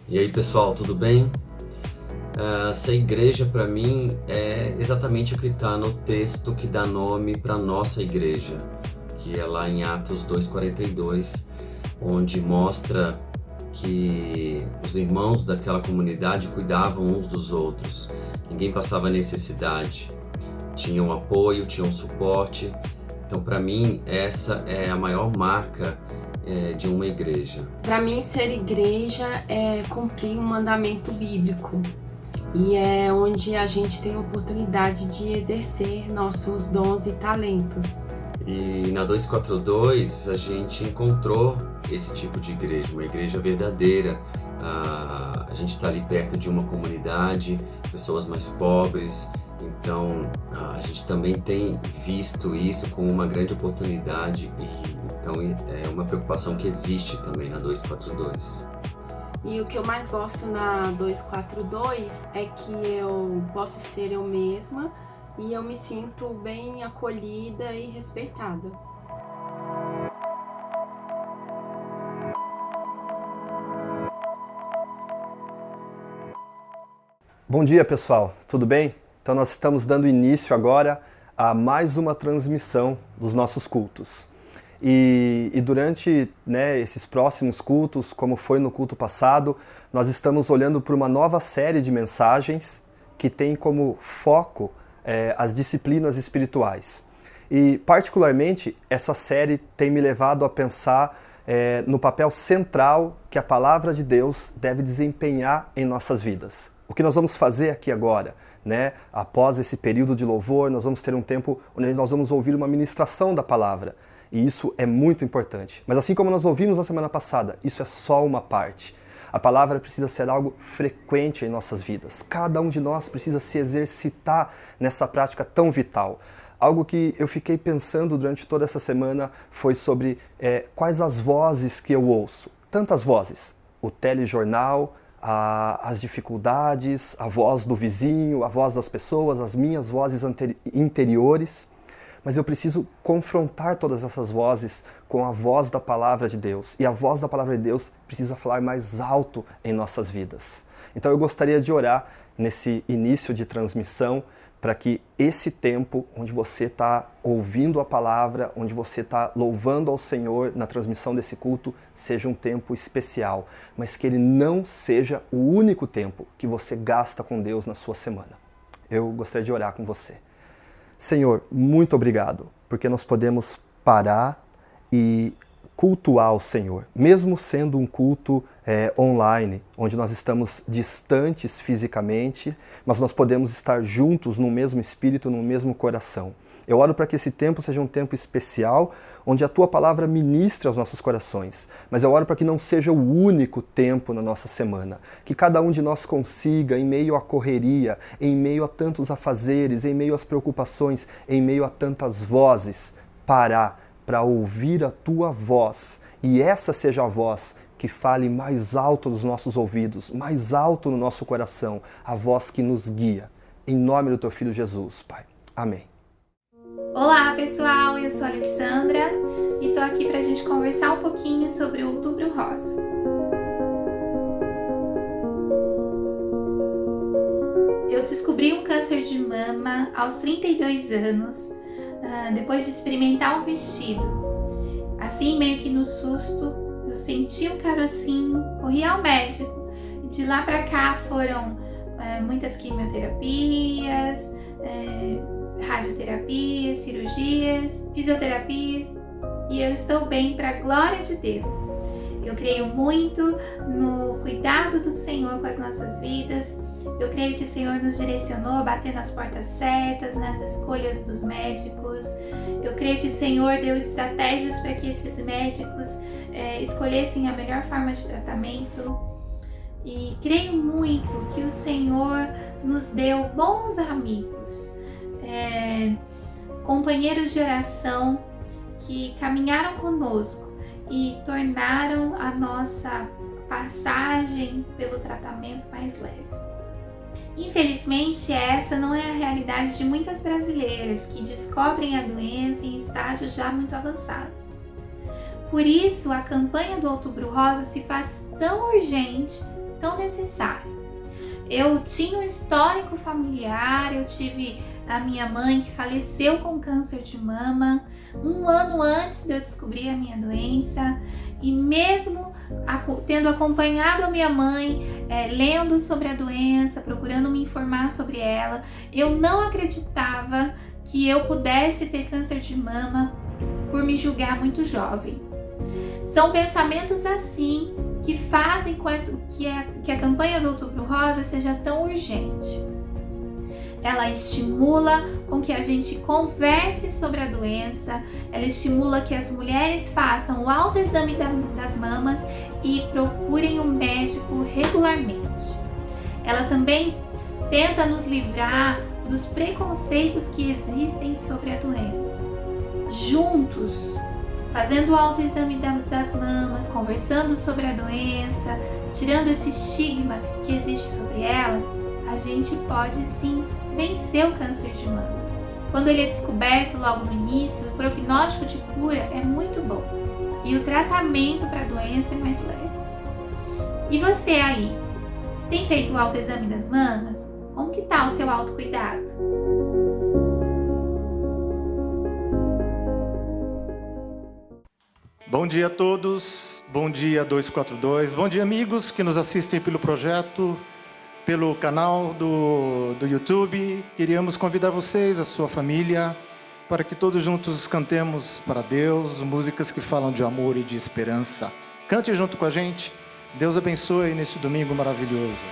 E aí pessoal, tudo bem? Essa igreja para mim é exatamente o que está no texto que dá nome para nossa igreja, que é lá em Atos 2:42, onde mostra que os irmãos daquela comunidade cuidavam uns dos outros, ninguém passava necessidade, tinham apoio, tinham suporte. Então para mim essa é a maior marca de uma igreja. Para mim, ser igreja é cumprir um mandamento bíblico e é onde a gente tem a oportunidade de exercer nossos dons e talentos. E na 242 a gente encontrou esse tipo de igreja, uma igreja verdadeira. A gente está ali perto de uma comunidade, pessoas mais pobres, então a gente também tem visto isso como uma grande oportunidade e então é uma preocupação que existe também na 242. E o que eu mais gosto na 242 é que eu posso ser eu mesma e eu me sinto bem acolhida e respeitada. Bom dia, pessoal. Tudo bem? Então nós estamos dando início agora a mais uma transmissão dos nossos cultos. E durante esses próximos cultos, como foi no culto passado, nós estamos olhando para uma nova série de mensagens que tem como foco as disciplinas espirituais. E particularmente essa série tem me levado a pensar no papel central que a palavra de Deus deve desempenhar em nossas vidas. O que nós vamos fazer aqui agora, após esse período de louvor, nós vamos ter um tempo onde nós vamos ouvir uma ministração da palavra. E isso é muito importante. Mas assim como nós ouvimos na semana passada, isso é só uma parte. A palavra precisa ser algo frequente em nossas vidas. Cada um de nós precisa se exercitar nessa prática tão vital. Algo que eu fiquei pensando durante toda essa semana foi sobre quais as vozes que eu ouço. Tantas vozes. O telejornal, as dificuldades, a voz do vizinho, a voz das pessoas, as minhas vozes interiores. Mas eu preciso confrontar todas essas vozes com a voz da palavra de Deus. E a voz da palavra de Deus precisa falar mais alto em nossas vidas. Então eu gostaria de orar nesse início de transmissão para que esse tempo onde você está ouvindo a palavra, onde você está louvando ao Senhor na transmissão desse culto, seja um tempo especial, mas que ele não seja o único tempo que você gasta com Deus na sua semana. Eu gostaria de orar com você. Senhor, muito obrigado, porque nós podemos parar e cultuar o Senhor, mesmo sendo um culto online, onde nós estamos distantes fisicamente, mas nós podemos estar juntos no mesmo espírito, no mesmo coração. Eu oro para que esse tempo seja um tempo especial, onde a Tua palavra ministre aos nossos corações. Mas eu oro para que não seja o único tempo na nossa semana. Que cada um de nós consiga, em meio à correria, em meio a tantos afazeres, em meio às preocupações, em meio a tantas vozes, parar para ouvir a Tua voz. E essa seja a voz que fale mais alto nos nossos ouvidos, mais alto no nosso coração, a voz que nos guia. Em nome do Teu Filho Jesus, Pai. Amém. Olá pessoal, eu sou a Alessandra e tô aqui pra gente conversar um pouquinho sobre o Outubro Rosa. Eu descobri um câncer de mama aos 32 anos, depois de experimentar um vestido. Assim, meio que no susto, eu senti um carocinho, corri ao médico e de lá pra cá foram muitas quimioterapias, radioterapias, cirurgias, fisioterapias e eu estou bem para a glória de Deus. Eu creio muito no cuidado do Senhor com as nossas vidas. Eu creio que o Senhor nos direcionou a bater nas portas certas, nas escolhas dos médicos. Eu creio que o Senhor deu estratégias para que esses médicos escolhessem a melhor forma de tratamento. E creio muito que o Senhor nos deu bons amigos, companheiros de oração que caminharam conosco e tornaram a nossa passagem pelo tratamento mais leve. Infelizmente, essa não é a realidade de muitas brasileiras que descobrem a doença em estágios já muito avançados. Por isso, a campanha do Outubro Rosa se faz tão urgente tão necessária. Eu tinha um histórico familiar, eu tive a minha mãe que faleceu com câncer de mama 1 ano antes de eu descobrir a minha doença, e mesmo tendo acompanhado a minha mãe, lendo sobre a doença, procurando me informar sobre ela, eu não acreditava que eu pudesse ter câncer de mama por me julgar muito jovem. São pensamentos assim que fazem que a campanha do Outubro Rosa seja tão urgente. Ela estimula com que a gente converse sobre a doença, ela estimula que as mulheres façam o autoexame das mamas e procurem um médico regularmente. Ela também tenta nos livrar dos preconceitos que existem sobre a doença. Juntos, fazendo o autoexame das mamas, conversando sobre a doença, tirando esse estigma que existe sobre ela, a gente pode sim vencer o câncer de mama. Quando ele é descoberto logo no início, o prognóstico de cura é muito bom e o tratamento para a doença é mais leve. E você aí, tem feito o autoexame das mamas? Como que tá o seu autocuidado? Bom dia a todos, bom dia 242, bom dia amigos que nos assistem pelo projeto, pelo canal do YouTube. Queríamos convidar vocês, a sua família, para que todos juntos cantemos para Deus músicas que falam de amor e de esperança. Cante junto com a gente. Deus abençoe nesse domingo maravilhoso.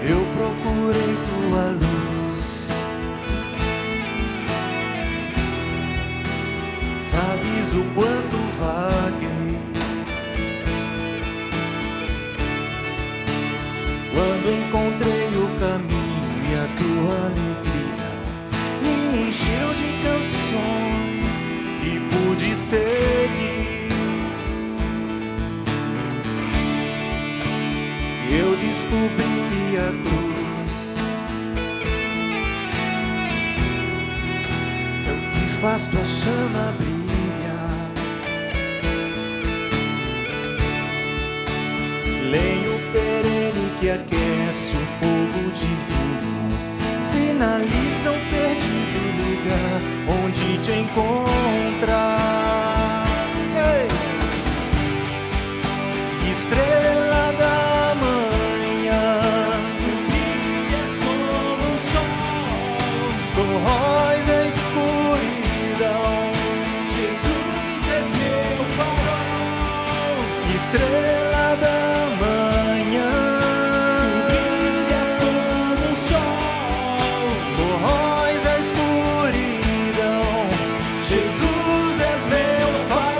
Eu procurei tua luz, sabes o quanto vaguei. Quando encontrei o caminho e a tua alegria me encheu de canções e pude seguir. Eu descobri que a cruz é o que faz tua chama brilhar. Lenho perene que aquece o fogo divino, sinaliza um perdido lugar onde te encontrar. Ei! Estrela da manhã, brilhas como um sol, corróis a escuridão. Jesus és meu farol. Estrela da manhã, brilhas como um sol, corróis a escuridão. Jesus és meu farol.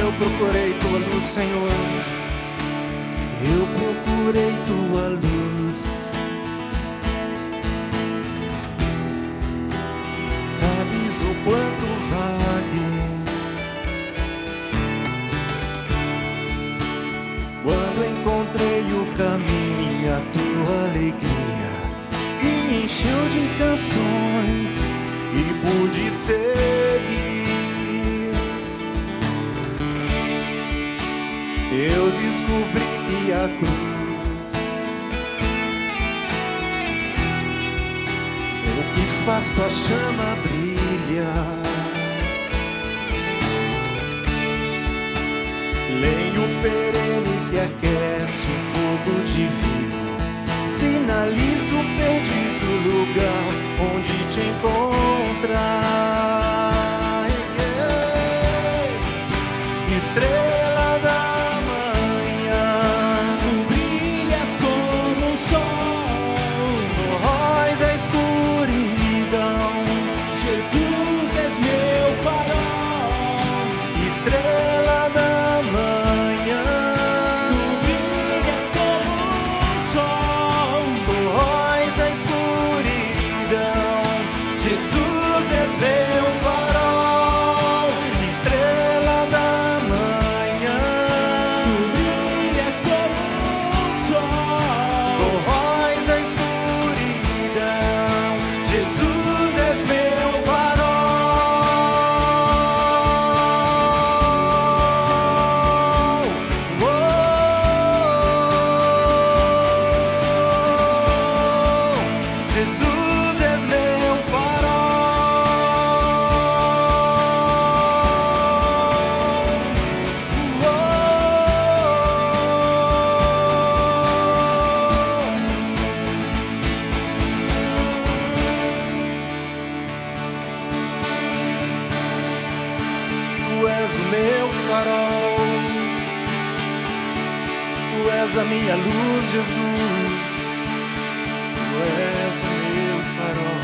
Eu procurei tua luz, Senhor. Eu procurei tua luz. Sabes o quanto vaguei. Quando encontrei o caminho, a tua alegria me encheu de canções e pude seguir. Eu descobri que a cruz é o que faz tua chama brilhar. Lenho perene que aquece o fogo divino, sinaliza o perdido lugar onde te encontrar. Estrela da manhã, tu brilhas como o sol, corróis a escuridão, Jesus és meu farol. Estrela da manhã, tu brilhas como o sol, corróis a escuridão, Jesus és meu farol. Estrela da manhã, tu brilhas como o sol, corróis a escuridão, Jesus és meu farol. Jesus és meu Tu és o meu farol, tu és a minha luz, Jesus. Tu és o meu farol.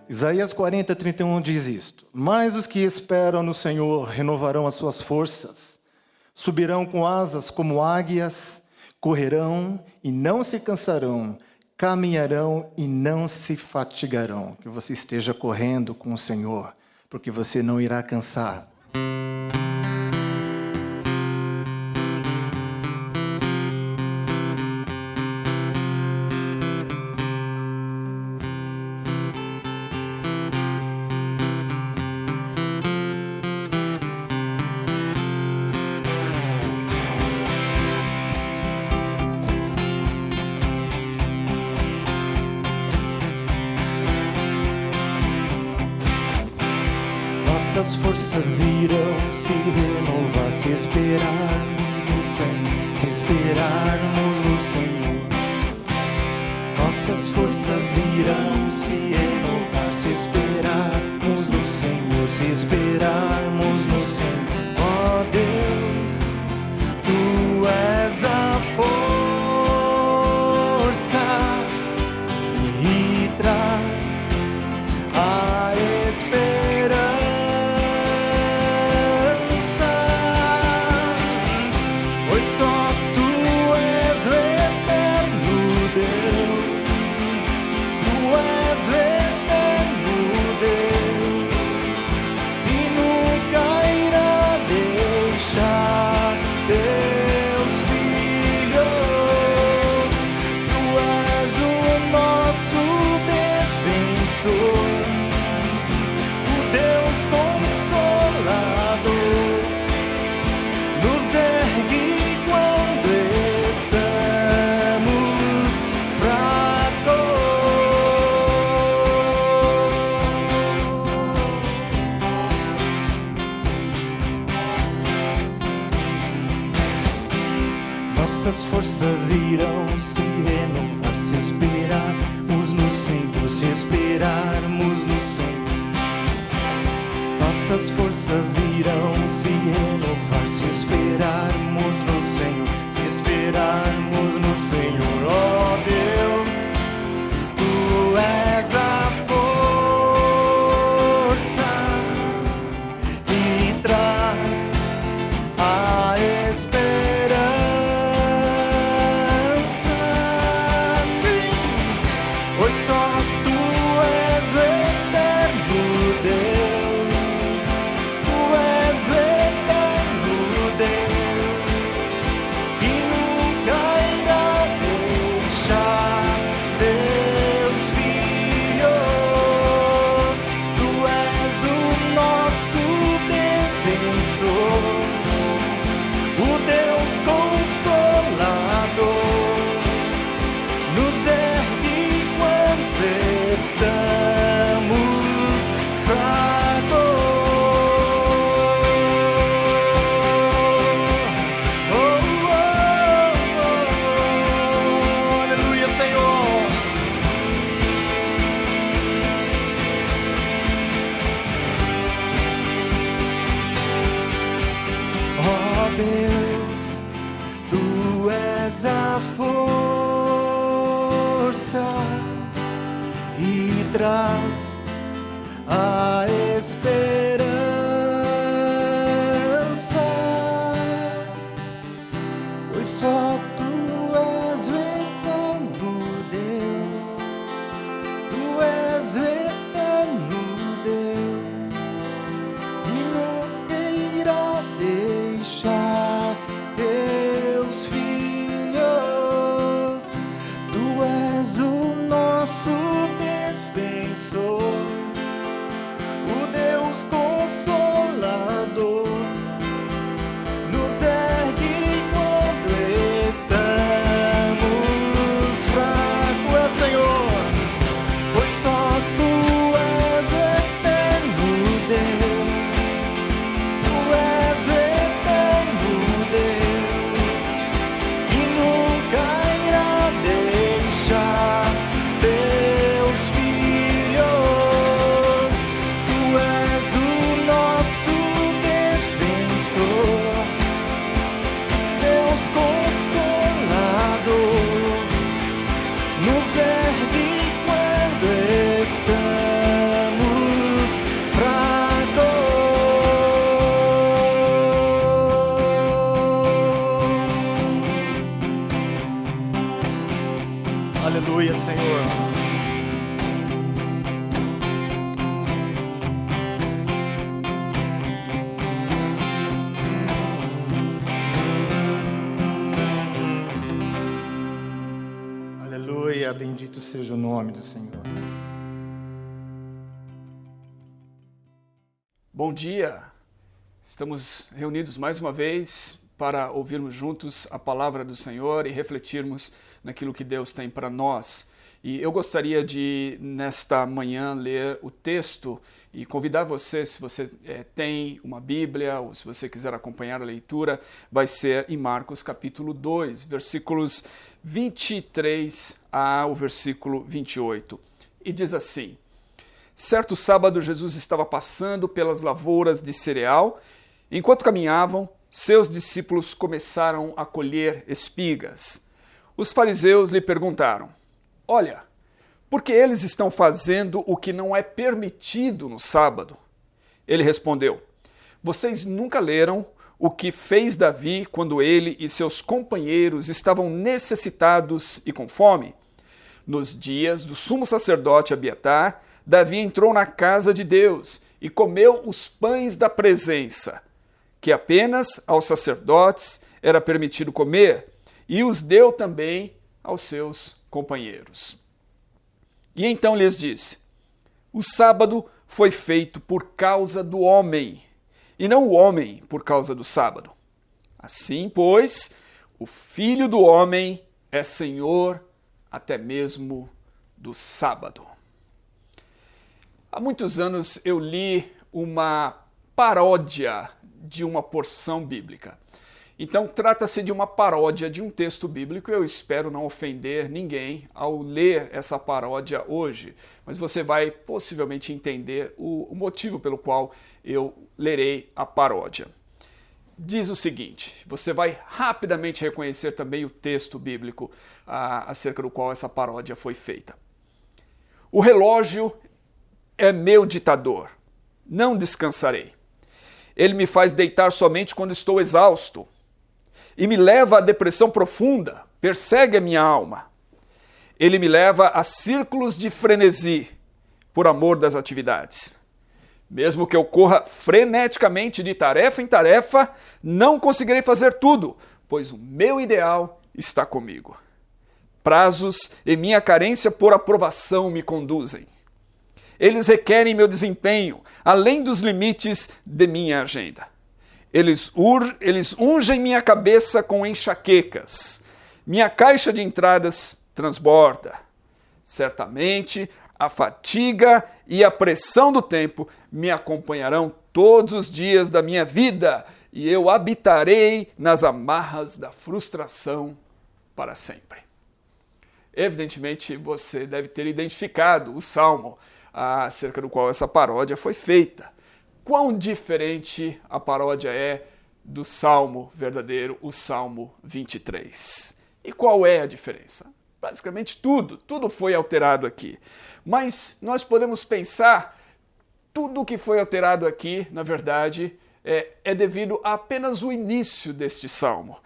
Isaías 40:31 diz isto: Mas os que esperam no Senhor renovarão as suas forças, subirão com asas como águias, correrão e não se cansarão, caminharão e não se fatigarão. Que você esteja correndo com o Senhor, porque você não irá cansar. Nossas forças irão se renovar se esperarmos no Senhor, se esperarmos no Senhor. Nossas forças irão se renovar se esperarmos no Senhor, se esperarmos no Senhor. Ó Deus, Tu és a força e traz a esperança. Pois só Tu és o eterno Deus, Tu és o eterno Deus, e nunca irá deixar Teus filhos. Tu és o nosso defensor, o Deus consolador, nos ergue quando estamos fracos. Nossas forças irão se renovar se esperarmos no Senhor, se esperarmos no Senhor. Nossas forças irão se renovar se esperarmos no Senhor, se esperarmos no Senhor. Ó Deus, Tu és a força e traz a esperança. Sim, pois só Tu és o eterno Deus, Tu és o eterno Deus, a força e traz a esperança, pois só tu és o eterno Deus, tu és o eterno Deus, e nunca irá deixar teus filhos. Tu és o nosso defensor, o Deus consolador, nos ergue quando estamos fracos, Senhor, pois só tu és o eterno Deus, tu és o eterno Deus, e nunca irá deixar teus filhos. Tu és o nosso defensor, Deus consolador, nos ergue quando estamos fracos. Aleluia, Senhor. Aleluia, bendito seja o nome do Senhor. Bom dia! Estamos reunidos mais uma vez para ouvirmos juntos a palavra do Senhor e refletirmos naquilo que Deus tem para nós. E eu gostaria de, nesta manhã, ler o texto e convidar você, se você tem uma Bíblia ou se você quiser acompanhar a leitura, vai ser em Marcos capítulo 2, versículos 23 ao versículo 28. E diz assim: Certo sábado, Jesus estava passando pelas lavouras de cereal. Enquanto caminhavam, seus discípulos começaram a colher espigas. Os fariseus lhe perguntaram: Olha, por que eles estão fazendo o que não é permitido no sábado? Ele respondeu: Vocês nunca leram o que fez Davi quando ele e seus companheiros estavam necessitados e com fome? Nos dias do sumo sacerdote Abiatar, Davi entrou na casa de Deus e comeu os pães da presença, que apenas aos sacerdotes era permitido comer, e os deu também aos seus companheiros. E então lhes disse: O sábado foi feito por causa do homem, e não o homem por causa do sábado. Assim, pois, o Filho do Homem é Senhor até mesmo do sábado. Há muitos anos eu li uma paródia de uma porção bíblica. Então, trata-se de uma paródia de um texto bíblico. Eu espero não ofender ninguém ao ler essa paródia hoje, mas você vai possivelmente entender o motivo pelo qual eu lerei a paródia. Diz o seguinte: você vai rapidamente reconhecer também o texto bíblico acerca do qual essa paródia foi feita. O relógio é meu ditador, não descansarei. Ele me faz deitar somente quando estou exausto e me leva à depressão profunda, persegue a minha alma. Ele me leva a círculos de frenesi por amor das atividades. Mesmo que eu corra freneticamente de tarefa em tarefa, não conseguirei fazer tudo, pois o meu ideal está comigo. Prazos e minha carência por aprovação me conduzem. Eles requerem meu desempenho, além dos limites de minha agenda. Eles ungem minha cabeça com enxaquecas. Minha caixa de entradas transborda. Certamente, a fatiga e a pressão do tempo me acompanharão todos os dias da minha vida e eu habitarei nas amarras da frustração para sempre. Evidentemente, você deve ter identificado o salmo acerca do qual essa paródia foi feita. Quão diferente a paródia é do salmo verdadeiro, o Salmo 23. E qual é a diferença? Basicamente tudo foi alterado aqui. Mas nós podemos pensar, tudo que foi alterado aqui, na verdade, é devido a apenas o início deste salmo.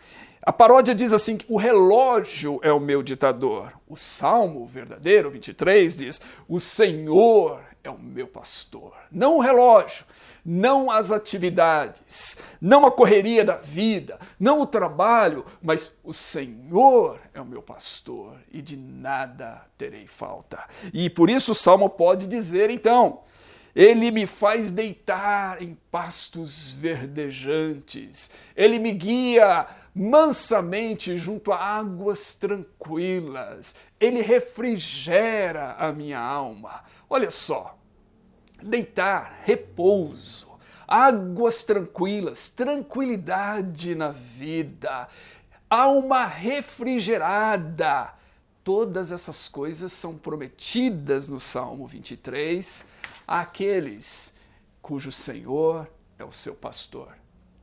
A paródia diz assim, que o relógio é o meu ditador. O salmo verdadeiro, 23, diz, o Senhor é o meu pastor. Não o relógio, não as atividades, não a correria da vida, não o trabalho, mas o Senhor é o meu pastor e de nada terei falta. E por isso o salmo pode dizer então, ele me faz deitar em pastos verdejantes, ele me guia mansamente junto a águas tranquilas, ele refrigera a minha alma. Olha só, deitar, repouso, águas tranquilas, tranquilidade na vida, alma refrigerada. Todas essas coisas são prometidas no Salmo 23 àqueles cujo Senhor é o seu pastor.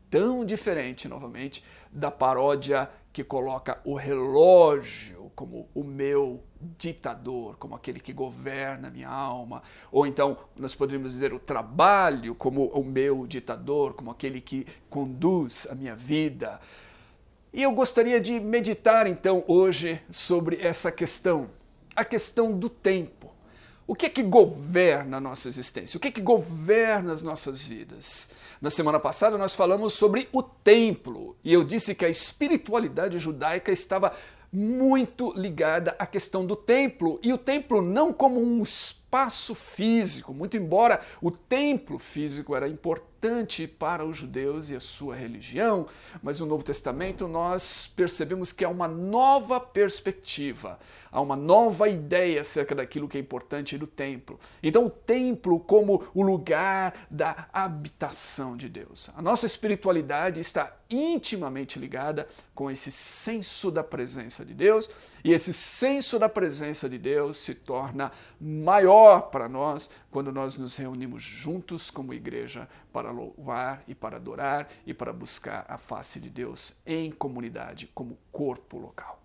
Tão diferente, novamente, da paródia que coloca o relógio como o meu ditador, como aquele que governa a minha alma, ou então nós poderíamos dizer o trabalho como o meu ditador, como aquele que conduz a minha vida. E eu gostaria de meditar então hoje sobre essa questão, a questão do tempo. O que é que governa a nossa existência? O que é que governa as nossas vidas? Na semana passada nós falamos sobre o templo e eu disse que a espiritualidade judaica estava muito ligada à questão do templo, e o templo não como um espaço físico, muito embora o templo físico era importante para os judeus e a sua religião, mas no Novo Testamento nós percebemos que há uma nova perspectiva, há uma nova ideia acerca daquilo que é importante do templo. Então o templo como o lugar da habitação de Deus. A nossa espiritualidade está intimamente ligada com esse senso da presença de Deus, e esse senso da presença de Deus se torna maior para nós quando nós nos reunimos juntos como igreja para louvar e para adorar e para buscar a face de Deus em comunidade, como corpo local.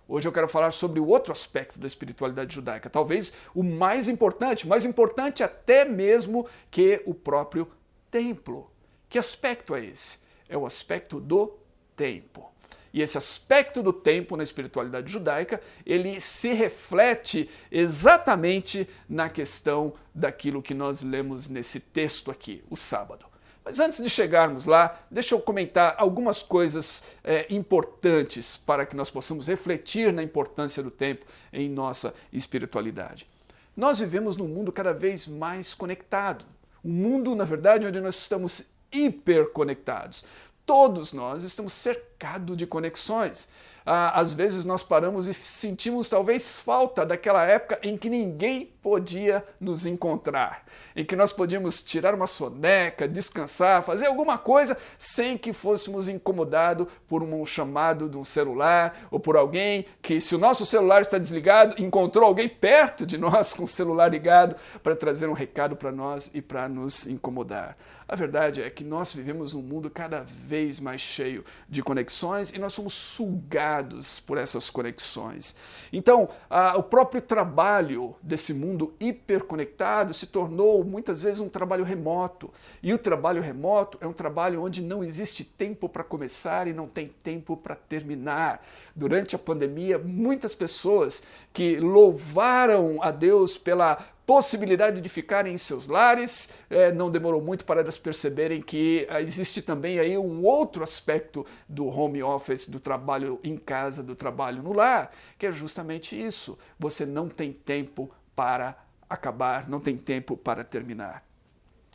Hoje eu quero falar sobre o outro aspecto da espiritualidade judaica, talvez o mais importante até mesmo que o próprio templo. Que aspecto é esse? É o aspecto do tempo. E esse aspecto do tempo na espiritualidade judaica, ele se reflete exatamente na questão daquilo que nós lemos nesse texto aqui, o sábado. Mas antes de chegarmos lá, deixa eu comentar algumas coisas importantes para que nós possamos refletir na importância do tempo em nossa espiritualidade. Nós vivemos num mundo cada vez mais conectado. Um mundo, na verdade, onde nós estamos hiperconectados. Todos nós estamos cercados de conexões. Às vezes nós paramos e sentimos talvez falta daquela época em que ninguém podia nos encontrar, em que nós podíamos tirar uma soneca, descansar, fazer alguma coisa sem que fôssemos incomodados por um chamado de um celular ou por alguém que, se o nosso celular está desligado, encontrou alguém perto de nós com o celular ligado para trazer um recado para nós e para nos incomodar. A verdade é que nós vivemos um mundo cada vez mais cheio de conexões e nós somos sugados por essas conexões. Então, o próprio trabalho desse mundo hiperconectado se tornou muitas vezes um trabalho remoto. E o trabalho remoto é um trabalho onde não existe tempo para começar e não tem tempo para terminar. Durante a pandemia, muitas pessoas que louvaram a Deus pela possibilidade de ficarem em seus lares, não demorou muito para elas perceberem que existe também aí um outro aspecto do home office, do trabalho em casa, do trabalho no lar, que é justamente isso. Você não tem tempo para acabar, não tem tempo para terminar.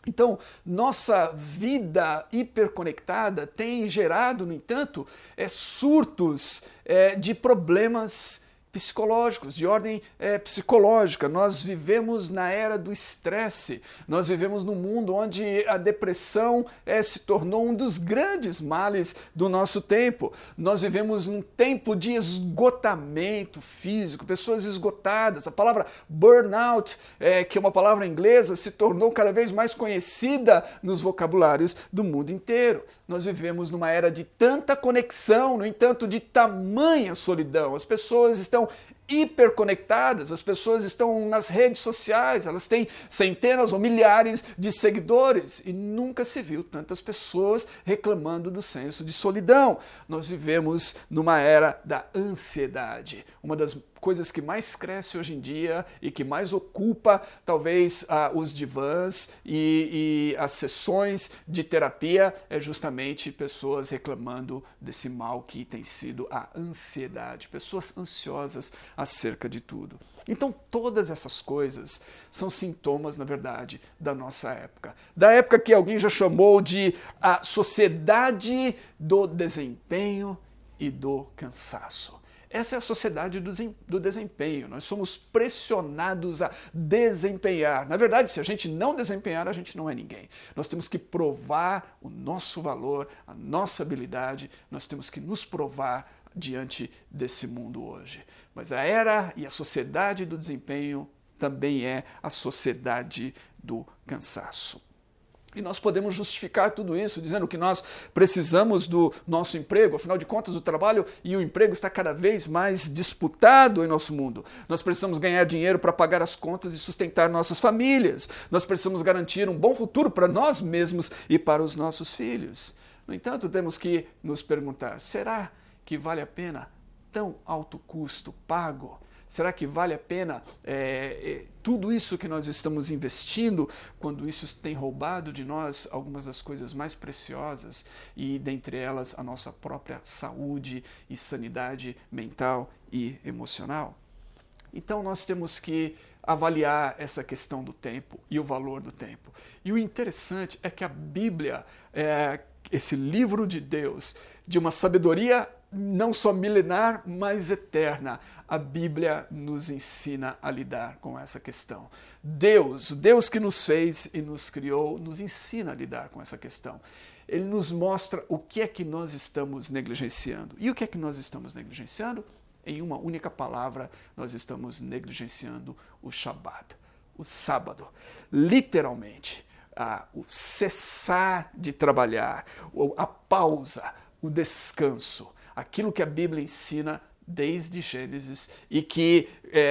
Então, nossa vida hiperconectada tem gerado, no entanto, surtos de problemas psicológicos, de ordem psicológica. Nós vivemos na era do estresse, nós vivemos num mundo onde a depressão se tornou um dos grandes males do nosso tempo. Nós vivemos num tempo de esgotamento físico, pessoas esgotadas. A palavra burnout, que é uma palavra inglesa, se tornou cada vez mais conhecida nos vocabulários do mundo inteiro. Nós vivemos numa era de tanta conexão, no entanto, de tamanha solidão. As pessoas estão hiperconectadas, as pessoas estão nas redes sociais, elas têm centenas ou milhares de seguidores e nunca se viu tantas pessoas reclamando do senso de solidão. Nós vivemos numa era da ansiedade, uma das coisas que mais cresce hoje em dia e que mais ocupa talvez os divãs e as sessões de terapia é justamente pessoas reclamando desse mal que tem sido a ansiedade, pessoas ansiosas acerca de tudo. Então todas essas coisas são sintomas, na verdade, da nossa época. Da época que alguém já chamou de a sociedade do desempenho e do cansaço. Essa é a sociedade do desempenho. Nós somos pressionados a desempenhar. Na verdade, se a gente não desempenhar, a gente não é ninguém. Nós temos que provar o nosso valor, a nossa habilidade. Nós temos que nos provar diante desse mundo hoje. Mas a era e a sociedade do desempenho também é a sociedade do cansaço. E nós podemos justificar tudo isso dizendo que nós precisamos do nosso emprego, afinal de contas o trabalho e o emprego está cada vez mais disputado em nosso mundo. Nós precisamos ganhar dinheiro para pagar as contas e sustentar nossas famílias. Nós precisamos garantir um bom futuro para nós mesmos e para os nossos filhos. No entanto, temos que nos perguntar, será que vale a pena tão alto custo pago? Será que vale a pena tudo isso que nós estamos investindo quando isso tem roubado de nós algumas das coisas mais preciosas e dentre elas a nossa própria saúde e sanidade mental e emocional? Então nós temos que avaliar essa questão do tempo e o valor do tempo. E o interessante é que a Bíblia, esse livro de Deus, de uma sabedoria não só milenar, mas eterna, a Bíblia nos ensina a lidar com essa questão. Deus que nos fez e nos criou, nos ensina a lidar com essa questão. Ele nos mostra o que é que nós estamos negligenciando. E o que é que nós estamos negligenciando? Em uma única palavra, nós estamos negligenciando o Shabat, o sábado. Literalmente, o cessar de trabalhar, a pausa, o descanso, aquilo que a Bíblia ensina desde Gênesis e que,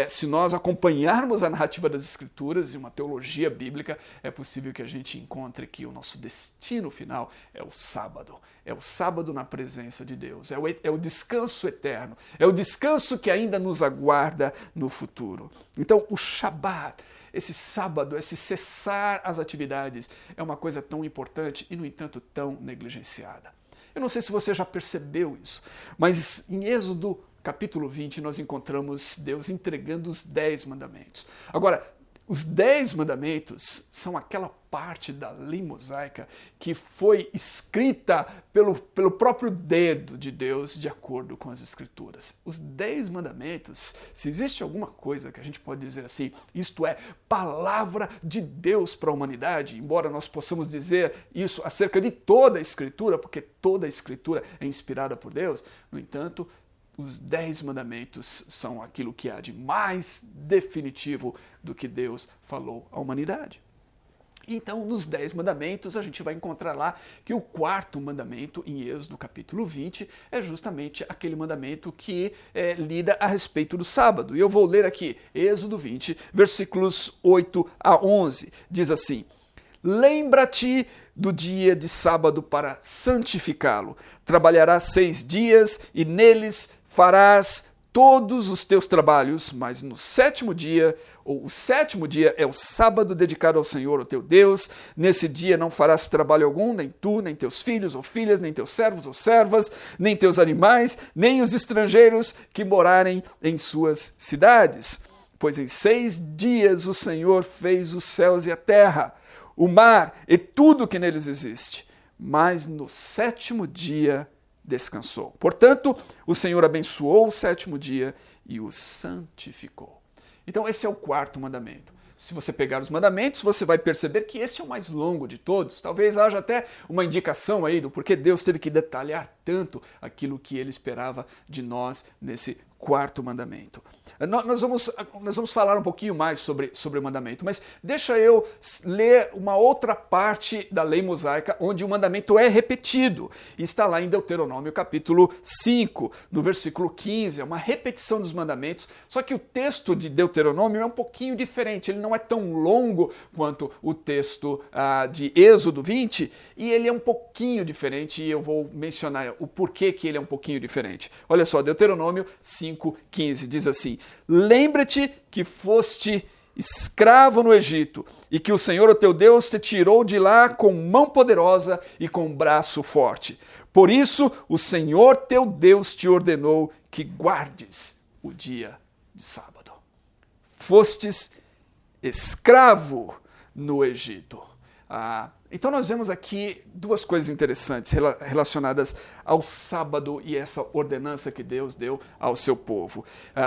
se nós acompanharmos a narrativa das Escrituras e uma teologia bíblica, é possível que a gente encontre que o nosso destino final é o sábado na presença de Deus, é o descanso eterno, é o descanso que ainda nos aguarda no futuro. Então, o Shabat, esse sábado, esse cessar as atividades, é uma coisa tão importante e, no entanto, tão negligenciada. Eu não sei se você já percebeu isso, mas em Êxodo capítulo 20 nós encontramos Deus entregando os 10 mandamentos. Agora, os 10 mandamentos são aquela parte da lei mosaica que foi escrita pelo próprio dedo de Deus de acordo com as Escrituras. Os 10 mandamentos, se existe alguma coisa que a gente pode dizer assim, isto é palavra de Deus para a humanidade, embora nós possamos dizer isso acerca de toda a Escritura, porque toda a Escritura é inspirada por Deus, no entanto, os 10 mandamentos são aquilo que há de mais definitivo do que Deus falou à humanidade. Então, nos 10 mandamentos, a gente vai encontrar lá que o 4º mandamento, em Êxodo capítulo 20, é justamente aquele mandamento que lida a respeito do sábado. E eu vou ler aqui, Êxodo 20, versículos 8 a 11. Diz assim: lembra-te do dia de sábado para santificá-lo. Trabalharás 6 dias e neles farás todos os teus trabalhos, mas no 7º dia, ou o 7º dia é o sábado dedicado ao Senhor, o teu Deus. Nesse dia não farás trabalho algum, nem tu, nem teus filhos ou filhas, nem teus servos ou servas, nem teus animais, nem os estrangeiros que morarem em suas cidades. Pois em 6 dias o Senhor fez os céus e a terra, o mar e tudo que neles existe. Mas no 7º dia descansou. Portanto, o Senhor abençoou o 7º dia e o santificou. Então esse é o quarto mandamento. Se você pegar os mandamentos, você vai perceber que esse é o mais longo de todos. Talvez haja até uma indicação aí do porquê Deus teve que detalhar tanto aquilo que ele esperava de nós nesse quarto mandamento. Nós vamos falar um pouquinho mais sobre o mandamento, mas deixa eu ler uma outra parte da lei mosaica onde o mandamento é repetido. Está lá em Deuteronômio capítulo 5, no versículo 15, é uma repetição dos mandamentos, só que o texto de Deuteronômio é um pouquinho diferente, ele não é tão longo quanto o texto de Êxodo 20, e ele é um pouquinho diferente, e eu vou mencionar o porquê que ele é um pouquinho diferente. Olha só, Deuteronômio 5:15 diz assim: lembra-te que foste escravo no Egito e que o Senhor, o teu Deus, te tirou de lá com mão poderosa e com braço forte. Por isso, o Senhor, teu Deus, te ordenou que guardes o dia de sábado. Fostes escravo no Egito. Então nós vemos aqui duas coisas interessantes relacionadas ao sábado e essa ordenança que Deus deu ao seu povo.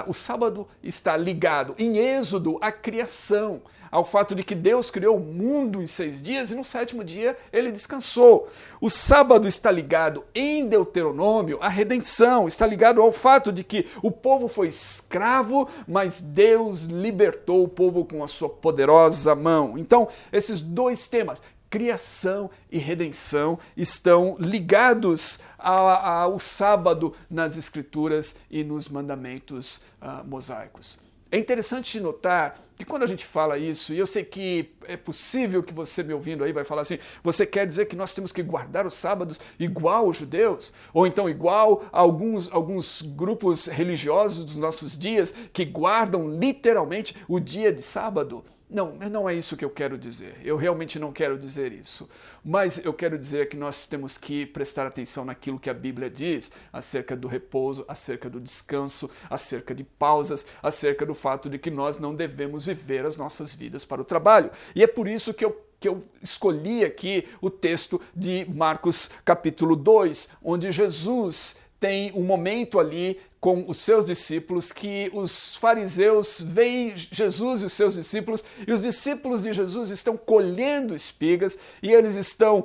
O sábado está ligado em Êxodo à criação, ao fato de que Deus criou o mundo em 6 dias e no 7º dia ele descansou. O sábado está ligado em Deuteronômio à redenção, está ligado ao fato de que o povo foi escravo, mas Deus libertou o povo com a sua poderosa mão. Então, esses dois temas, criação e redenção, estão ligados ao sábado nas Escrituras e nos mandamentos mosaicos. É interessante notar que quando a gente fala isso, e eu sei que é possível que você me ouvindo aí vai falar assim, você quer dizer que nós temos que guardar os sábados igual os judeus? Ou então igual a alguns grupos religiosos dos nossos dias que guardam literalmente o dia de sábado? Não é isso que eu quero dizer. Eu realmente não quero dizer isso. Mas eu quero dizer que nós temos que prestar atenção naquilo que a Bíblia diz acerca do repouso, acerca do descanso, acerca de pausas, acerca do fato de que nós não devemos viver as nossas vidas para o trabalho. E é por isso que eu escolhi aqui o texto de Marcos capítulo 2, onde Jesus tem um momento ali com os seus discípulos, que os fariseus veem Jesus e os seus discípulos, e os discípulos de Jesus estão colhendo espigas, e eles estão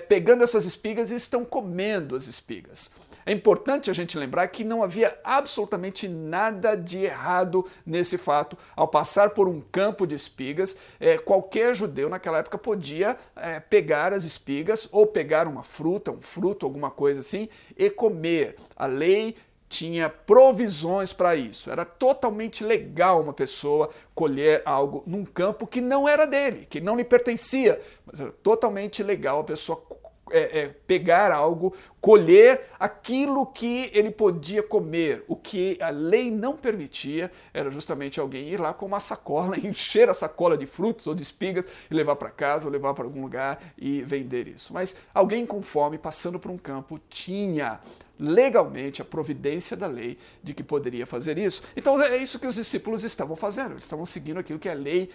pegando essas espigas e estão comendo as espigas. É importante a gente lembrar que não havia absolutamente nada de errado nesse fato. Ao passar por um campo de espigas, qualquer judeu naquela época podia pegar as espigas ou pegar uma fruta, um fruto, alguma coisa assim, e comer. A lei tinha provisões para isso. Era totalmente legal uma pessoa colher algo num campo que não era dele, que não lhe pertencia, mas era totalmente legal a pessoa pegar algo, colher aquilo que ele podia comer. O que a lei não permitia era justamente alguém ir lá com uma sacola, encher a sacola de frutos ou de espigas e levar para casa ou levar para algum lugar e vender isso. Mas alguém com fome, passando por um campo, tinha legalmente a providência da lei de que poderia fazer isso. Então é isso que os discípulos estavam fazendo, eles estavam seguindo aquilo que a lei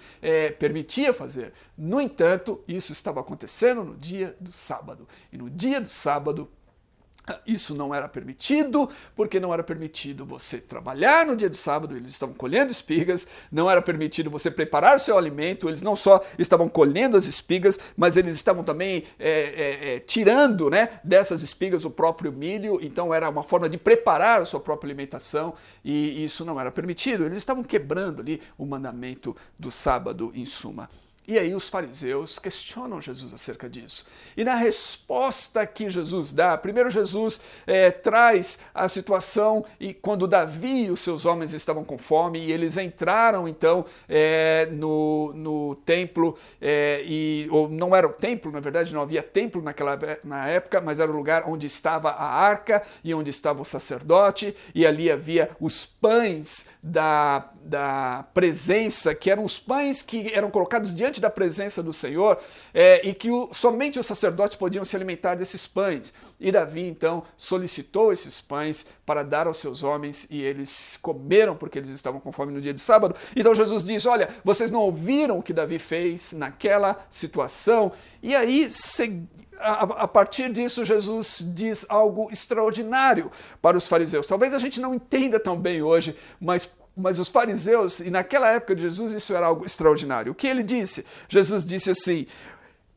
permitia fazer. No entanto, isso estava acontecendo no dia do sábado. E no dia do sábado, isso não era permitido, porque não era permitido você trabalhar no dia do sábado, eles estavam colhendo espigas, não era permitido você preparar seu alimento, eles não só estavam colhendo as espigas, mas eles estavam também tirando, né, dessas espigas o próprio milho, então era uma forma de preparar a sua própria alimentação, e isso não era permitido, eles estavam quebrando ali o mandamento do sábado em suma. E aí os fariseus questionam Jesus acerca disso. E na resposta que Jesus dá, primeiro Jesus traz a situação e quando Davi e os seus homens estavam com fome e eles entraram então no templo, ou não era o templo, na verdade não havia templo na época, mas era o lugar onde estava a arca e onde estava o sacerdote, e ali havia os pães da presença, que eram os pães que eram colocados diante da presença do Senhor, e que somente os sacerdotes podiam se alimentar desses pães. E Davi, então, solicitou esses pães para dar aos seus homens, e eles comeram porque eles estavam com fome no dia de sábado. Então Jesus diz, olha, vocês não ouviram o que Davi fez naquela situação? E aí a partir disso, Jesus diz algo extraordinário para os fariseus. Talvez a gente não entenda tão bem hoje, mas os fariseus, e naquela época de Jesus, isso era algo extraordinário. O que ele disse? Jesus disse assim: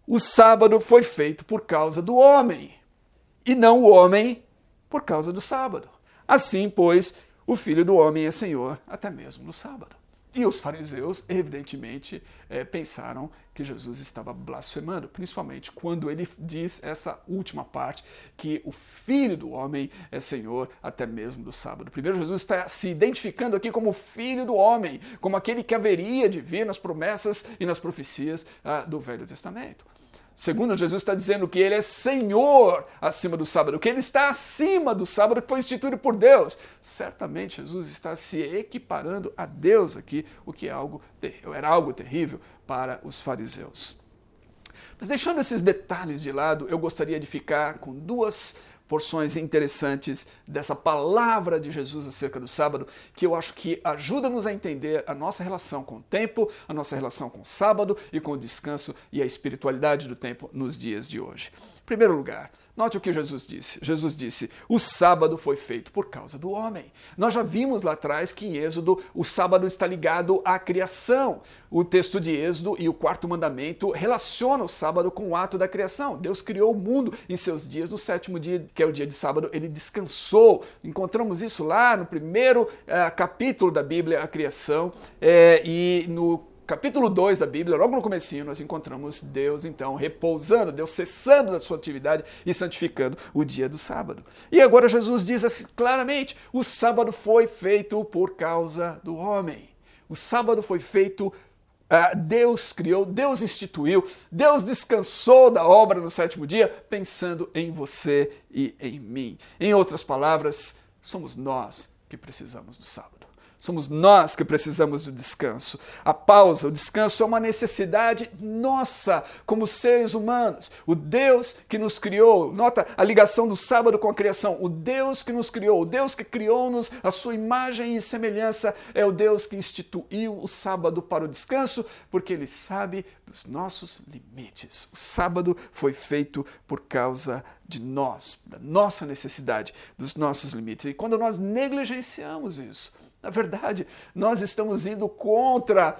o sábado foi feito por causa do homem, e não o homem por causa do sábado. Assim, pois, o Filho do Homem é Senhor até mesmo no sábado. E os fariseus, evidentemente, pensaram que Jesus estava blasfemando, principalmente quando ele diz essa última parte, que o Filho do Homem é Senhor até mesmo do sábado. Primeiro, Jesus está se identificando aqui como Filho do Homem, como aquele que haveria de vir nas promessas e nas profecias do Velho Testamento. Segundo, Jesus está dizendo que ele é Senhor acima do sábado, que ele está acima do sábado que foi instituído por Deus. Certamente Jesus está se equiparando a Deus aqui, o que era algo terrível para os fariseus. Mas deixando esses detalhes de lado, eu gostaria de ficar com duas porções interessantes dessa palavra de Jesus acerca do sábado, que eu acho que ajuda-nos a entender a nossa relação com o tempo, a nossa relação com o sábado e com o descanso e a espiritualidade do tempo nos dias de hoje. Em primeiro lugar, note o que Jesus disse. Jesus disse: o sábado foi feito por causa do homem. Nós já vimos lá atrás que em Êxodo o sábado está ligado à criação. O texto de Êxodo e o quarto mandamento relacionam o sábado com o ato da criação. Deus criou o mundo em seus dias. No sétimo dia, que é o dia de sábado, ele descansou. Encontramos isso lá no primeiro capítulo da Bíblia, a criação, e no capítulo 2 da Bíblia, logo no comecinho, nós encontramos Deus, então, repousando, Deus cessando da sua atividade e santificando o dia do sábado. E agora Jesus diz assim, claramente, o sábado foi feito por causa do homem. O sábado foi feito, Deus criou, Deus instituiu, Deus descansou da obra no sétimo dia, pensando em você e em mim. Em outras palavras, somos nós que precisamos do sábado. Somos nós que precisamos do descanso. A pausa, o descanso é uma necessidade nossa como seres humanos. O Deus que nos criou, nota a ligação do sábado com a criação. O Deus que nos criou, o Deus que criou-nos a sua imagem e semelhança é o Deus que instituiu o sábado para o descanso, porque Ele sabe dos nossos limites. O sábado foi feito por causa de nós, da nossa necessidade, dos nossos limites. E quando nós negligenciamos isso, na verdade, nós estamos indo contra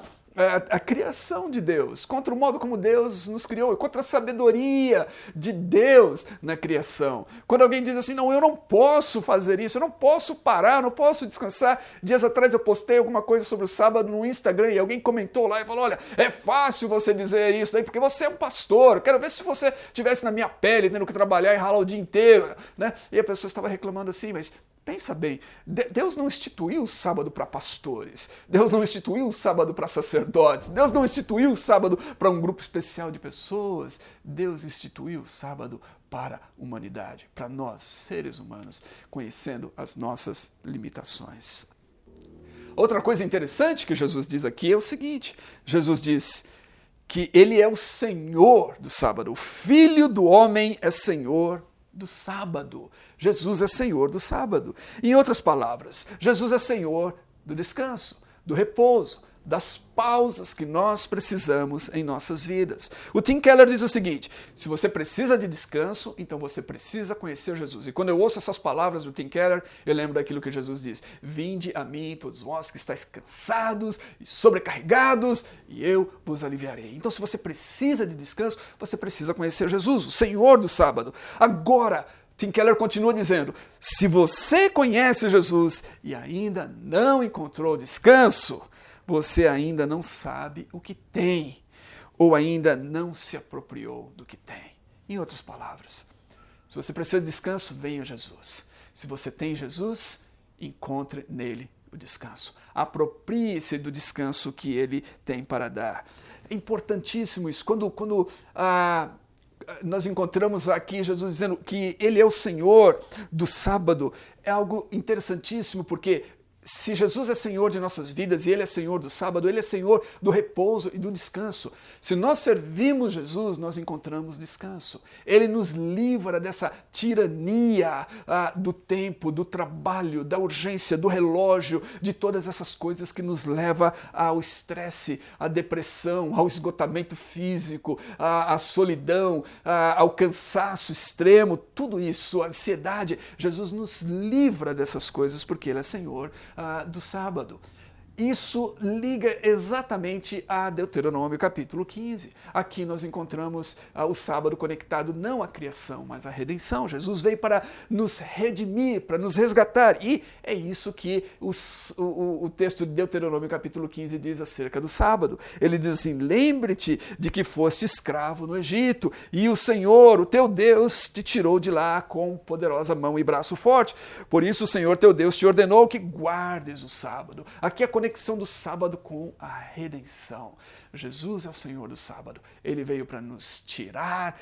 a criação de Deus, contra o modo como Deus nos criou, contra a sabedoria de Deus na criação. Quando alguém diz assim, não, eu não posso fazer isso, eu não posso parar, eu não posso descansar. Dias atrás eu postei alguma coisa sobre o sábado no Instagram e alguém comentou lá e falou, olha, é fácil você dizer isso daí, porque você é um pastor, eu quero ver se você estivesse na minha pele, tendo que trabalhar e ralar o dia inteiro, né? E a pessoa estava reclamando assim, mas pensa bem, Deus não instituiu o sábado para pastores, Deus não instituiu o sábado para sacerdotes, Deus não instituiu o sábado para um grupo especial de pessoas, Deus instituiu o sábado para a humanidade, para nós, seres humanos, conhecendo as nossas limitações. Outra coisa interessante que Jesus diz aqui é o seguinte, Jesus diz que Ele é o Senhor do sábado, o Filho do Homem é Senhor do sábado. Jesus é Senhor do sábado. Em outras palavras, Jesus é Senhor do descanso, do repouso, das pausas que nós precisamos em nossas vidas. O Tim Keller diz o seguinte, se você precisa de descanso, então você precisa conhecer Jesus. E quando eu ouço essas palavras do Tim Keller, eu lembro daquilo que Jesus diz, vinde a mim todos vós que estáis cansados e sobrecarregados, e eu vos aliviarei. Então se você precisa de descanso, você precisa conhecer Jesus, o Senhor do sábado. Agora, Tim Keller continua dizendo, se você conhece Jesus e ainda não encontrou descanso, você ainda não sabe o que tem, ou ainda não se apropriou do que tem. Em outras palavras, se você precisa de descanso, venha a Jesus. Se você tem Jesus, encontre nele o descanso. Aproprie-se do descanso que ele tem para dar. É importantíssimo isso. Quando nós encontramos aqui Jesus dizendo que ele é o Senhor do sábado, é algo interessantíssimo, porque se Jesus é Senhor de nossas vidas e Ele é Senhor do sábado, Ele é Senhor do repouso e do descanso. Se nós servimos Jesus, nós encontramos descanso. Ele nos livra dessa tirania do tempo, do trabalho, da urgência, do relógio, de todas essas coisas que nos levam ao estresse, à depressão, ao esgotamento físico, à solidão, ao cansaço extremo, tudo isso, a ansiedade. Jesus nos livra dessas coisas porque Ele é Senhor do sábado. Isso liga exatamente a Deuteronômio capítulo 15. Aqui nós encontramos o sábado conectado não à criação, mas à redenção. Jesus veio para nos redimir, para nos resgatar. E é isso que o texto de Deuteronômio capítulo 15 diz acerca do sábado. Ele diz assim: lembre-te de que foste escravo no Egito, e o Senhor, o teu Deus, te tirou de lá com poderosa mão e braço forte. Por isso o Senhor teu Deus te ordenou que guardes o sábado. Aqui a conexão do sábado com a redenção. Jesus é o Senhor do sábado. Ele veio para nos tirar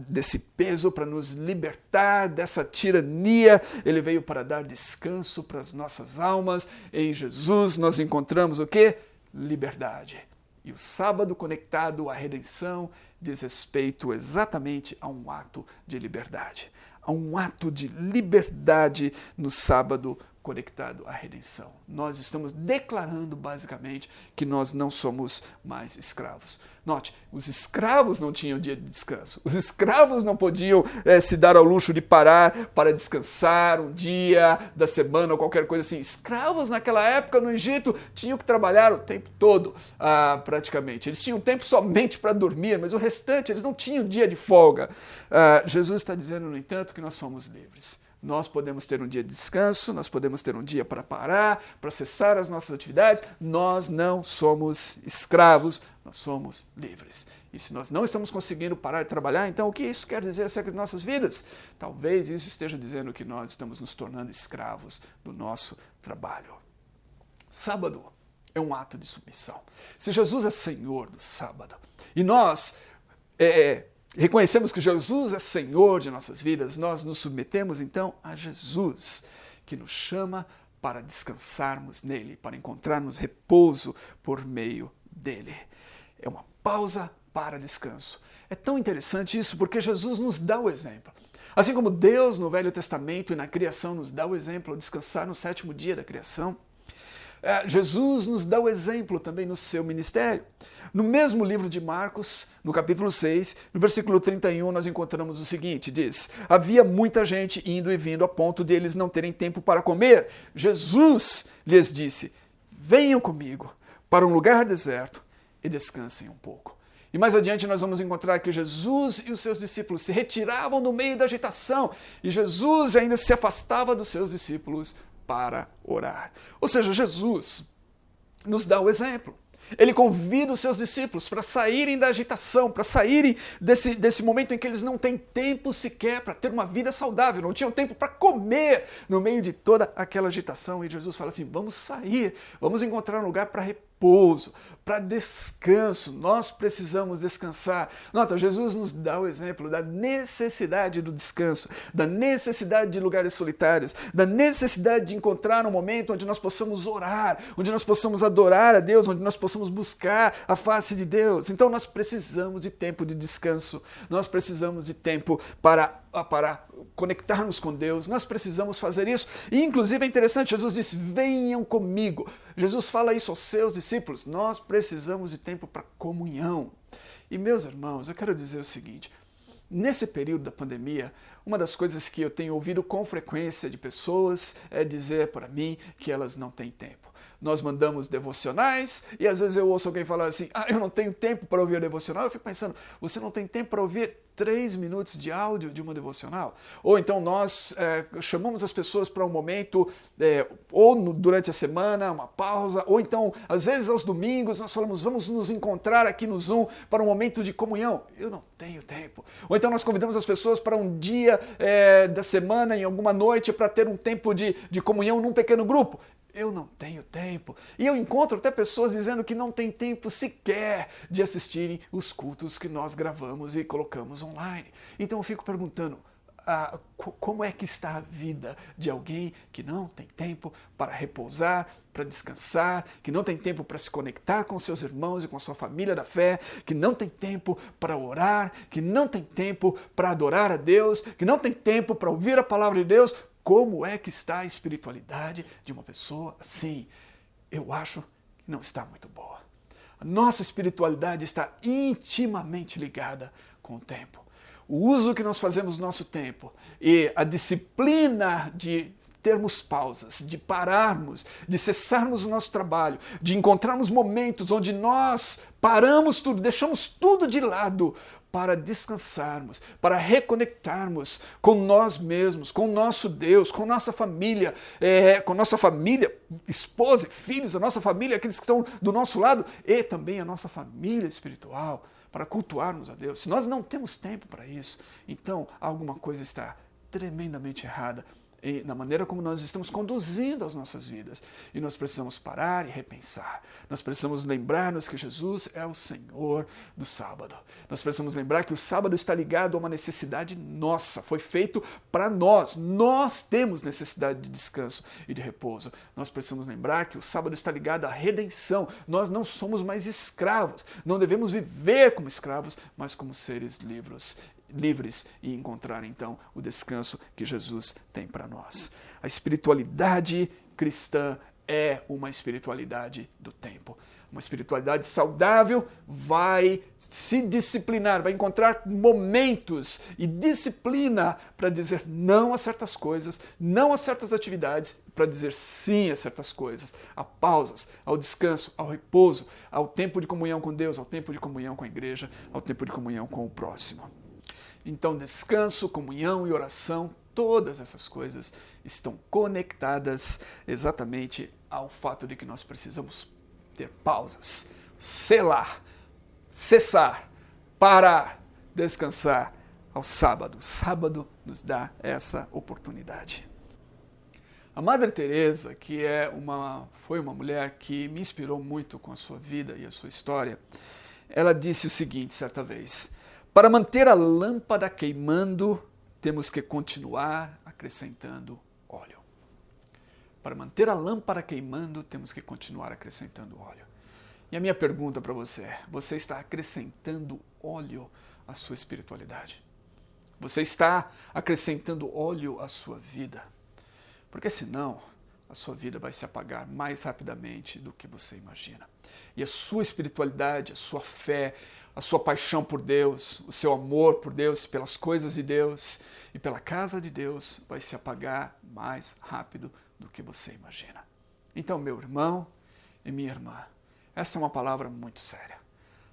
desse peso, para nos libertar dessa tirania. Ele veio para dar descanso para as nossas almas. Em Jesus nós encontramos o quê? Liberdade. E o sábado conectado à redenção diz respeito exatamente a um ato de liberdade. A um ato de liberdade no sábado conectado à redenção. Nós estamos declarando basicamente que nós não somos mais escravos. Note, os escravos não tinham dia de descanso. Os escravos não podiam se dar ao luxo de parar para descansar um dia da semana ou qualquer coisa assim. Escravos naquela época no Egito tinham que trabalhar o tempo todo, praticamente. Eles tinham tempo somente para dormir, mas o restante eles não tinham dia de folga. Jesus está dizendo, no entanto, que nós somos livres. Nós podemos ter um dia de descanso, nós podemos ter um dia para parar, para cessar as nossas atividades. Nós não somos escravos, nós somos livres. E se nós não estamos conseguindo parar de trabalhar, então o que isso quer dizer acerca de nossas vidas? Talvez isso esteja dizendo que nós estamos nos tornando escravos do nosso trabalho. Sábado é um ato de submissão. Se Jesus é Senhor do sábado e nós reconhecemos que Jesus é Senhor de nossas vidas, nós nos submetemos então a Jesus, que nos chama para descansarmos nele, para encontrarmos repouso por meio dele. É uma pausa para descanso. É tão interessante isso porque Jesus nos dá o exemplo. Assim como Deus no Velho Testamento e na criação nos dá o exemplo ao descansar no 7º dia da criação, Jesus nos dá o exemplo também no seu ministério. No mesmo livro de Marcos, no capítulo 6, no versículo 31, nós encontramos o seguinte, diz: havia muita gente indo e vindo a ponto de eles não terem tempo para comer. Jesus lhes disse: venham comigo para um lugar deserto e descansem um pouco. E mais adiante nós vamos encontrar que Jesus e os seus discípulos se retiravam do meio da agitação e Jesus ainda se afastava dos seus discípulos para orar. Ou seja, Jesus nos dá o exemplo. Ele convida os seus discípulos para saírem da agitação, para saírem desse momento em que eles não têm tempo sequer para ter uma vida saudável, não tinham tempo para comer no meio de toda aquela agitação. E Jesus fala assim, vamos sair, vamos encontrar um lugar para repouso, para descanso. Nós precisamos descansar. Nota, Jesus nos dá o exemplo da necessidade do descanso, da necessidade de lugares solitários, da necessidade de encontrar um momento onde nós possamos orar, onde nós possamos adorar a Deus, onde nós possamos buscar a face de Deus. Então nós precisamos de tempo de descanso, nós precisamos de tempo para conectarmos com Deus, nós precisamos fazer isso. E inclusive é interessante, Jesus disse, venham comigo. Jesus fala isso aos seus discípulos, nós precisamos de tempo para comunhão. E meus irmãos, eu quero dizer o seguinte, nesse período da pandemia, uma das coisas que eu tenho ouvido com frequência de pessoas é dizer para mim que elas não têm tempo. Nós mandamos devocionais e às vezes eu ouço alguém falar assim, eu não tenho tempo para ouvir o devocional. Eu fico pensando, você não tem tempo para ouvir 3 minutos de áudio de uma devocional? Ou então nós chamamos as pessoas para um momento, durante a semana, uma pausa, ou então, às vezes aos domingos, nós falamos, vamos nos encontrar aqui no Zoom para um momento de comunhão. Eu não tenho tempo. Ou então nós convidamos as pessoas para um dia da semana, em alguma noite, para ter um tempo de comunhão num pequeno grupo. Eu não tenho tempo. E eu encontro até pessoas dizendo que não tem tempo sequer de assistirem os cultos que nós gravamos e colocamos online. Então eu fico perguntando, como é que está a vida de alguém que não tem tempo para repousar, para descansar, que não tem tempo para se conectar com seus irmãos e com a sua família da fé, que não tem tempo para orar, que não tem tempo para adorar a Deus, que não tem tempo para ouvir a palavra de Deus. Como é que está a espiritualidade de uma pessoa assim? Eu acho que não está muito boa. A nossa espiritualidade está intimamente ligada com o tempo. O uso que nós fazemos do nosso tempo e a disciplina de termos pausas, de pararmos, de cessarmos o nosso trabalho, de encontrarmos momentos onde nós paramos tudo, deixamos tudo de lado para descansarmos, para reconectarmos com nós mesmos, com o nosso Deus, com nossa família, esposa e filhos, a nossa família, aqueles que estão do nosso lado e também a nossa família espiritual, para cultuarmos a Deus. Se nós não temos tempo para isso, então alguma coisa está tremendamente errada na maneira como nós estamos conduzindo as nossas vidas. E nós precisamos parar e repensar. Nós precisamos lembrar-nos que Jesus é o Senhor do sábado. Nós precisamos lembrar que o sábado está ligado a uma necessidade nossa. Foi feito para nós. Nós temos necessidade de descanso e de repouso. Nós precisamos lembrar que o sábado está ligado à redenção. Nós não somos mais escravos. Não devemos viver como escravos, mas como seres livres e encontrar então o descanso que Jesus tem para nós. A espiritualidade cristã é uma espiritualidade do tempo. Uma espiritualidade saudável vai se disciplinar, vai encontrar momentos e disciplina para dizer não a certas coisas, não a certas atividades, para dizer sim a certas coisas, a pausas, ao descanso, ao repouso, ao tempo de comunhão com Deus, ao tempo de comunhão com a igreja, ao tempo de comunhão com o próximo. Então, descanso, comunhão e oração, todas essas coisas estão conectadas exatamente ao fato de que nós precisamos ter pausas, selar, cessar, parar, descansar ao sábado. O sábado nos dá essa oportunidade. A Madre Teresa, que foi uma mulher que me inspirou muito com a sua vida e a sua história, ela disse o seguinte certa vez: para manter a lâmpada queimando, temos que continuar acrescentando óleo. Para manter a lâmpada queimando, temos que continuar acrescentando óleo. E a minha pergunta para você é: você está acrescentando óleo à sua espiritualidade? Você está acrescentando óleo à sua vida? Porque senão, a sua vida vai se apagar mais rapidamente do que você imagina. E a sua espiritualidade, a sua fé, a sua paixão por Deus, o seu amor por Deus, pelas coisas de Deus e pela casa de Deus vai se apagar mais rápido do que você imagina. Então, meu irmão e minha irmã, essa é uma palavra muito séria.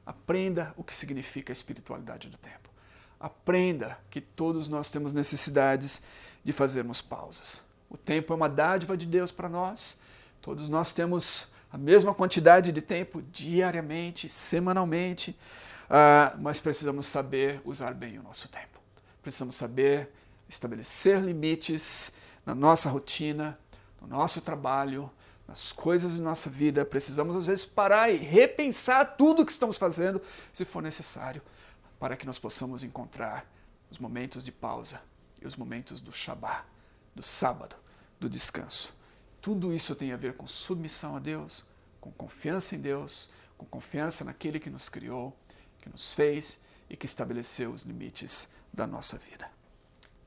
Aprenda o que significa a espiritualidade do tempo. Aprenda que todos nós temos necessidades de fazermos pausas. O tempo é uma dádiva de Deus para nós. Todos nós temos a mesma quantidade de tempo diariamente, semanalmente, mas precisamos saber usar bem o nosso tempo. Precisamos saber estabelecer limites na nossa rotina, no nosso trabalho, nas coisas de nossa vida. Precisamos, às vezes, parar e repensar tudo o que estamos fazendo, se for necessário, para que nós possamos encontrar os momentos de pausa e os momentos do Shabá, do sábado, do descanso. Tudo isso tem a ver com submissão a Deus, com confiança em Deus, com confiança naquele que nos criou, que nos fez e que estabeleceu os limites da nossa vida.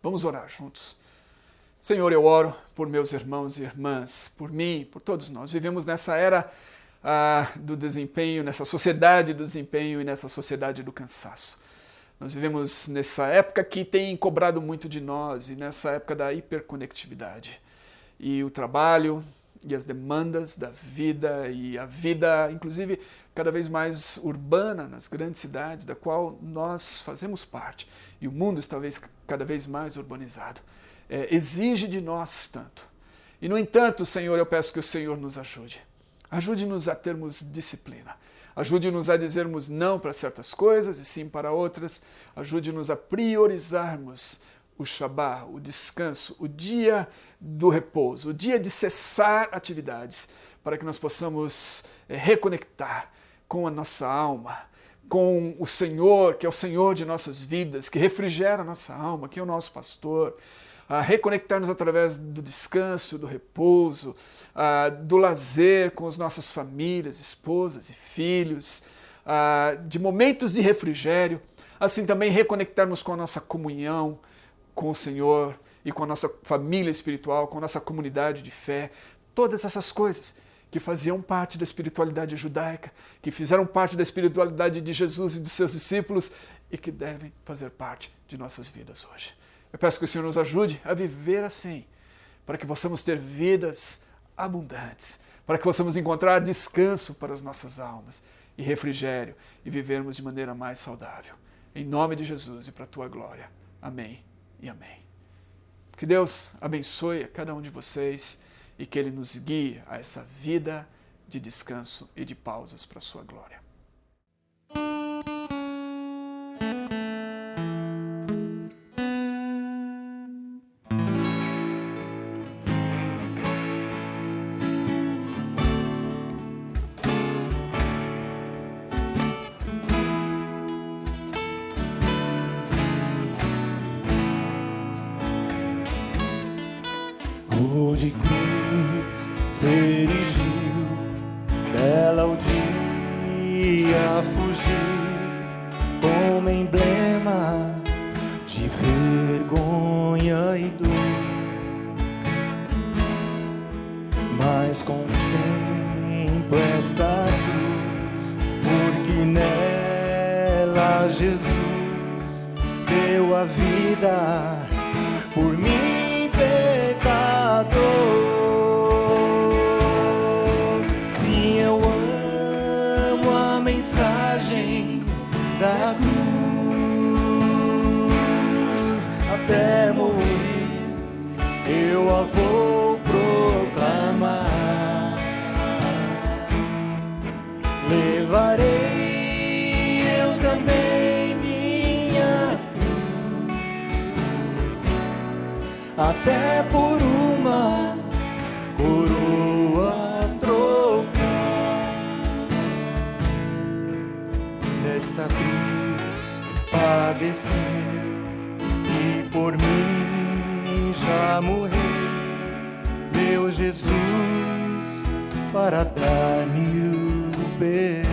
Vamos orar juntos. Senhor, eu oro por meus irmãos e irmãs, por mim, por todos nós. Vivemos nessa era do desempenho, nessa sociedade do desempenho e nessa sociedade do cansaço. Nós vivemos nessa época que tem cobrado muito de nós e nessa época da hiperconectividade. E o trabalho e as demandas da vida e a vida, inclusive, cada vez mais urbana nas grandes cidades, da qual nós fazemos parte. E o mundo está talvez cada vez mais urbanizado. Exige de nós tanto. E, no entanto, Senhor, eu peço que o Senhor nos ajude. Ajude-nos a termos disciplina. Ajude-nos a dizermos não para certas coisas e sim para outras. Ajude-nos a priorizarmos o Shabá, o descanso, o dia do repouso, o dia de cessar atividades, para que nós possamos reconectar com a nossa alma, com o Senhor, que é o Senhor de nossas vidas, que refrigera a nossa alma, que é o nosso pastor, a reconectar-nos através do descanso, do repouso, do lazer com as nossas famílias, esposas e filhos, de momentos de refrigério, assim também reconectarmos com a nossa comunhão com o Senhor e com a nossa família espiritual, com a nossa comunidade de fé, todas essas coisas que faziam parte da espiritualidade judaica, que fizeram parte da espiritualidade de Jesus e dos seus discípulos e que devem fazer parte de nossas vidas hoje. Eu peço que o Senhor nos ajude a viver assim, para que possamos ter vidas abundantes, para que possamos encontrar descanso para as nossas almas e refrigério e vivermos de maneira mais saudável. Em nome de Jesus e para a tua glória. Amém e amém. Que Deus abençoe a cada um de vocês e que Ele nos guie a essa vida de descanso e de pausas para a sua glória. Cor de cruz se erigiu, dela o dia fugiu, como emblema de vergonha e dor. Mas contemplo esta cruz, porque nela Jesus deu a vida por mim, pecador. Sim, eu amo a mensagem da cruz. Até morrer eu a vou proclamar. Levarei eu também minha cruz, até por uma coroa trocar. Nesta cruz padecer e por mim já morreu meu Jesus para dar-me o perdão.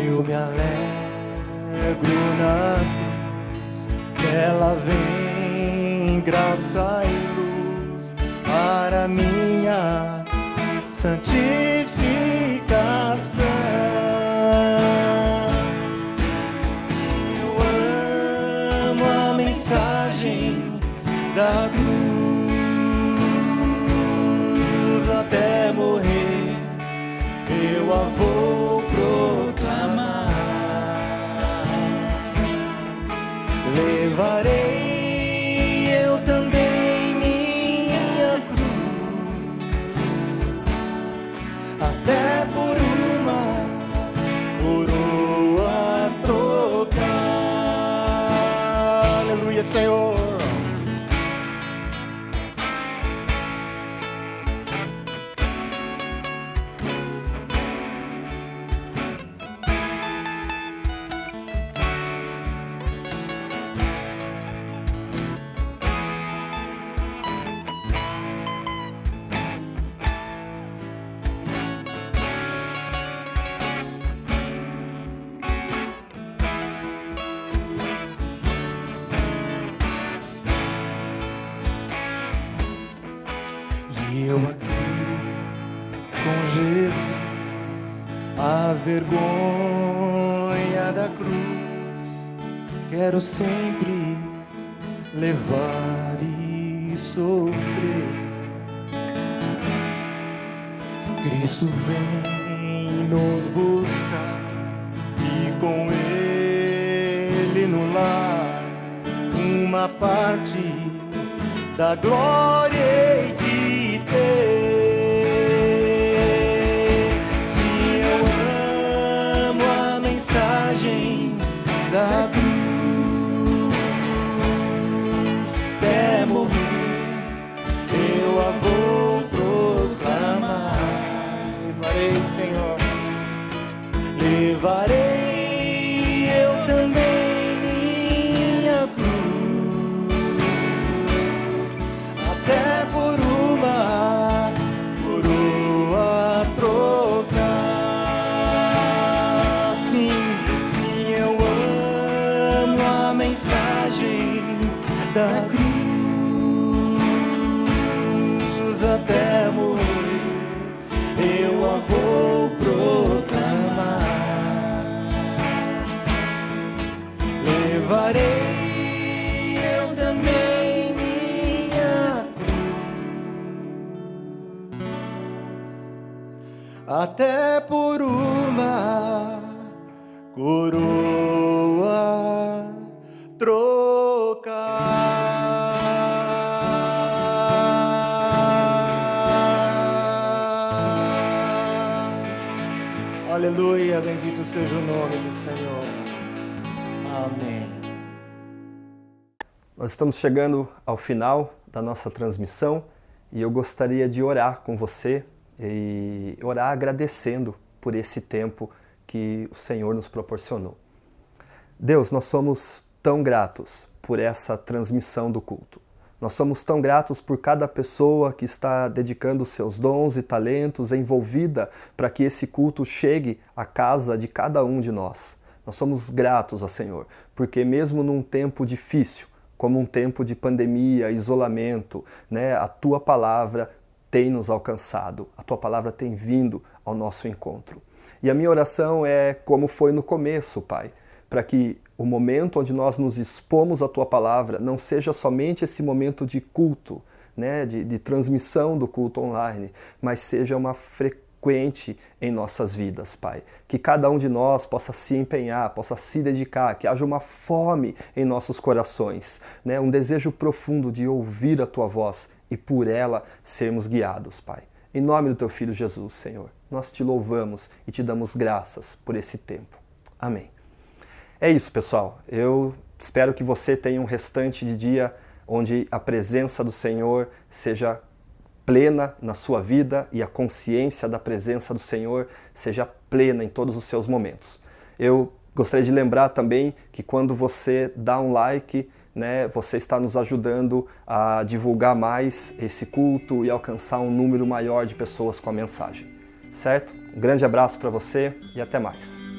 Eu me alegro na cruz, ela vem graça e luz para minha santificação. Eu amo a mensagem da cruz, até morrer eu a vou proclamar. Levarei eu também minha cruz, até por uma coroa trocar. Aleluia, Senhor. E eu aqui com Jesus, a vergonha da cruz, quero sempre levar e sofrer. Cristo vem nos buscar e com Ele no lar uma parte da glória hei de ter. Se eu amo a mensagem da cruz, até morrer eu a vou proclamar. Levarei, Senhor, até por uma coroa trocar. Aleluia, bendito seja o nome do Senhor. Amém. Nós estamos chegando ao final da nossa transmissão e eu gostaria de orar com você e orar agradecendo por esse tempo que o Senhor nos proporcionou. Deus, nós somos tão gratos por essa transmissão do culto. Nós somos tão gratos por cada pessoa que está dedicando seus dons e talentos envolvida para que esse culto chegue à casa de cada um de nós. Nós somos gratos ao Senhor, porque mesmo num tempo difícil, como um tempo de pandemia, isolamento, né, a Tua palavra tem nos alcançado, a Tua palavra tem vindo ao nosso encontro. E a minha oração é como foi no começo, Pai, para que o momento onde nós nos expomos à Tua palavra não seja somente esse momento de culto, né, de transmissão do culto online, mas seja uma frequente em nossas vidas, Pai. Que cada um de nós possa se empenhar, possa se dedicar, que haja uma fome em nossos corações, né, um desejo profundo de ouvir a Tua voz e por ela sermos guiados, Pai. Em nome do Teu Filho Jesus, Senhor, nós Te louvamos e Te damos graças por esse tempo. Amém. É isso, pessoal. Eu espero que você tenha um restante de dia onde a presença do Senhor seja plena na sua vida e a consciência da presença do Senhor seja plena em todos os seus momentos. Eu gostaria de lembrar também que quando você dá um like, né, você está nos ajudando a divulgar mais esse culto e alcançar um número maior de pessoas com a mensagem. Certo? Um grande abraço para você e até mais.